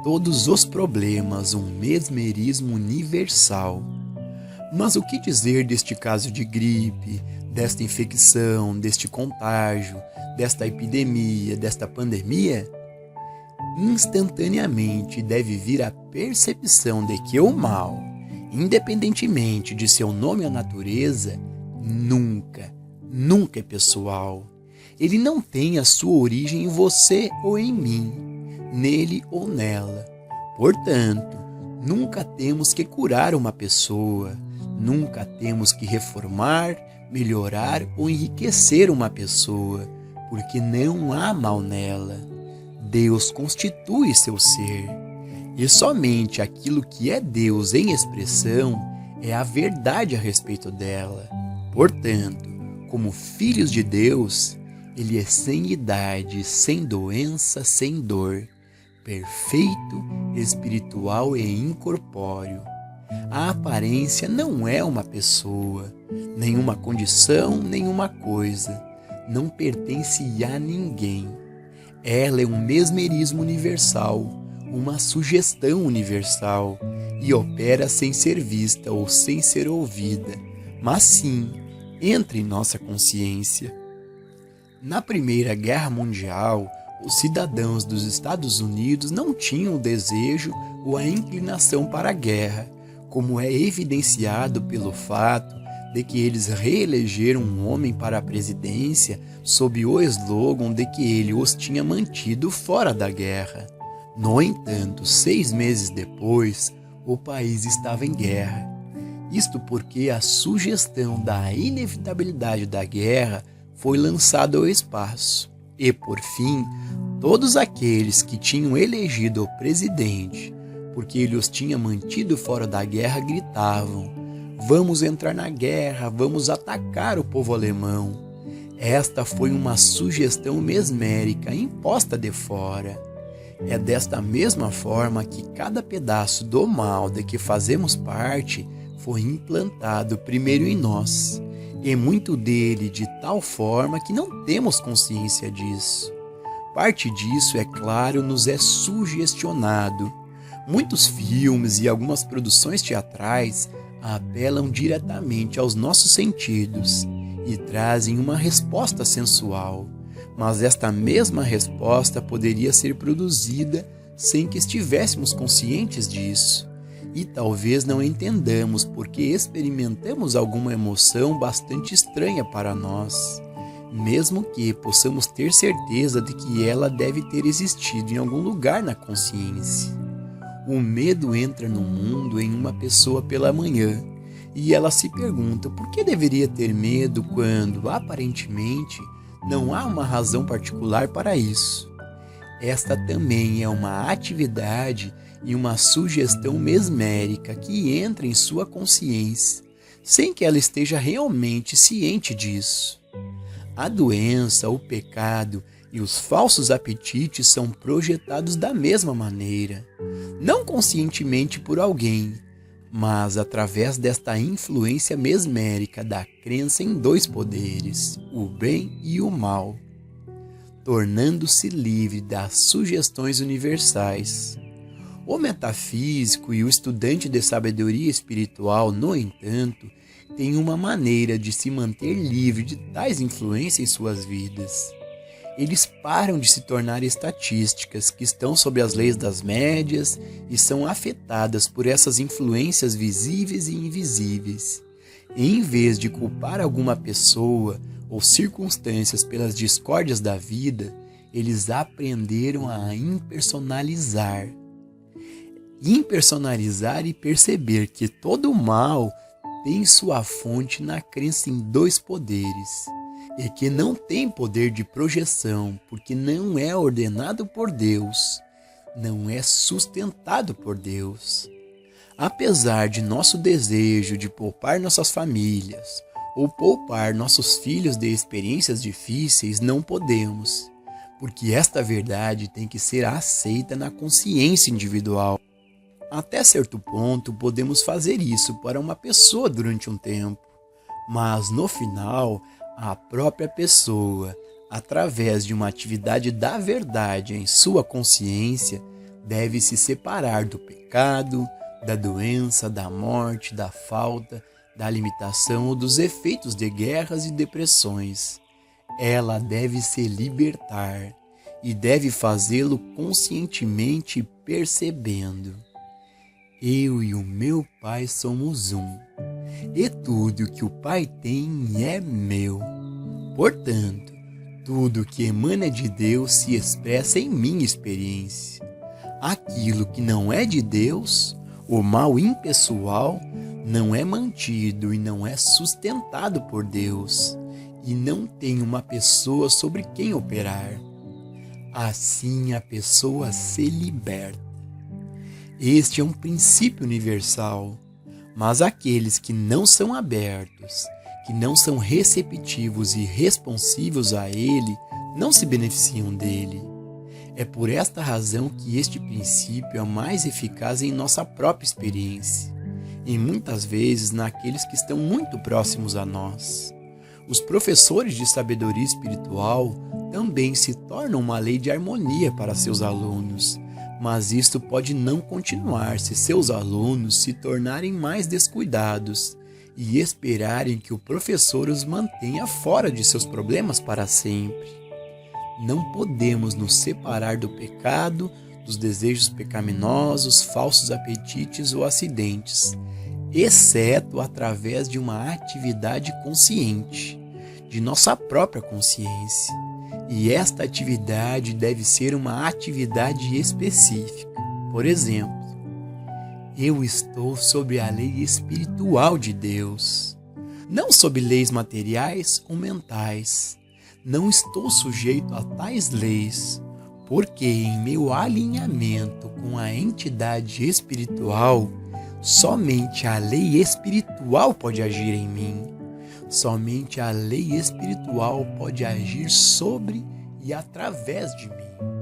todos os problemas um mesmerismo universal. Mas o que dizer deste caso de gripe, desta infecção, deste contágio, desta epidemia, desta pandemia? Instantaneamente deve vir a percepção de que o mal, independentemente de seu nome ou natureza, nunca é pessoal. Ele não tem a sua origem em você ou em mim, nele ou nela. Portanto, nunca temos que curar uma pessoa, nunca temos que reformar, melhorar ou enriquecer uma pessoa, porque não há mal nela. Deus constitui seu ser, e somente aquilo que é Deus em expressão é a verdade a respeito dela. Portanto, como filhos de Deus, Ele é sem idade, sem doença, sem dor, perfeito, espiritual e incorpóreo. A aparência não é uma pessoa, nenhuma condição, nenhuma coisa, não pertence a ninguém. Ela é um mesmerismo universal, uma sugestão universal, e opera sem ser vista ou sem ser ouvida, mas sim entra em nossa consciência. Na Primeira Guerra Mundial, os cidadãos dos Estados Unidos não tinham o desejo ou a inclinação para a guerra, como é evidenciado pelo fato de que eles reelegeram um homem para a presidência sob o slogan de que ele os tinha mantido fora da guerra. No entanto, 6 meses depois, o país estava em guerra. Isto porque a sugestão da inevitabilidade da guerra foi lançada ao espaço. E, por fim, todos aqueles que tinham elegido o presidente, porque ele os tinha mantido fora da guerra, gritavam: "Vamos entrar na guerra, vamos atacar o povo alemão." Esta foi uma sugestão mesmérica imposta de fora. É desta mesma forma que cada pedaço do mal de que fazemos parte foi implantado primeiro em nós, e muito dele de tal forma que não temos consciência disso. Parte disso, é claro, nos é sugestionado. Muitos filmes e algumas produções teatrais apelam diretamente aos nossos sentidos e trazem uma resposta sensual, mas esta mesma resposta poderia ser produzida sem que estivéssemos conscientes disso, e talvez não entendamos porque experimentamos alguma emoção bastante estranha para nós, mesmo que possamos ter certeza de que ela deve ter existido em algum lugar na consciência. O medo entra no mundo em uma pessoa pela manhã, e ela se pergunta por que deveria ter medo quando, aparentemente, não há uma razão particular para isso. Esta também é uma atividade e uma sugestão mesmérica que entra em sua consciência, sem que ela esteja realmente ciente disso. A doença, o pecado e os falsos apetites são projetados da mesma maneira, não conscientemente por alguém, mas através desta influência mesmérica da crença em 2 poderes, o bem e o mal, tornando-se livre das sugestões universais. O metafísico e o estudante de sabedoria espiritual, no entanto, têm uma maneira de se manter livre de tais influências em suas vidas. Eles param de se tornar estatísticas que estão sob as leis das médias e são afetadas por essas influências visíveis e invisíveis. E, em vez de culpar alguma pessoa ou circunstâncias pelas discórdias da vida, eles aprenderam a impersonalizar. Impersonalizar e perceber que todo o mal tem sua fonte na crença em 2 poderes, e que não tem poder de projeção, porque não é ordenado por Deus, não é sustentado por Deus. Apesar de nosso desejo de poupar nossas famílias, ou poupar nossos filhos de experiências difíceis, não podemos, porque esta verdade tem que ser aceita na consciência individual. Até certo ponto, podemos fazer isso para uma pessoa durante um tempo, mas no final, a própria pessoa, através de uma atividade da verdade em sua consciência, deve se separar do pecado, da doença, da morte, da falta, da limitação ou dos efeitos de guerras e depressões. Ela deve se libertar e deve fazê-lo conscientemente, percebendo: eu e o meu Pai somos um, e tudo que o Pai tem é meu. Portanto, tudo que emana de Deus se expressa em minha experiência. Aquilo que não é de Deus, o mal impessoal, não é mantido e não é sustentado por Deus, e não tem uma pessoa sobre quem operar. Assim a pessoa se liberta. Este é um princípio universal, mas aqueles que não são abertos, que não são receptivos e responsivos a ele, não se beneficiam dele. É por esta razão que este princípio é mais eficaz em nossa própria experiência, e muitas vezes naqueles que estão muito próximos a nós. Os professores de sabedoria espiritual também se tornam uma lei de harmonia para seus alunos, mas isto pode não continuar se seus alunos se tornarem mais descuidados e esperarem que o professor os mantenha fora de seus problemas para sempre. Não podemos nos separar do pecado, dos desejos pecaminosos, falsos apetites ou acidentes, exceto através de uma atividade consciente, de nossa própria consciência. E esta atividade deve ser uma atividade específica. Por exemplo, eu estou sob a lei espiritual de Deus, não sob leis materiais ou mentais. Não estou sujeito a tais leis, porque em meu alinhamento com a entidade espiritual, somente a lei espiritual pode agir em mim. Somente a lei espiritual pode agir sobre e através de mim.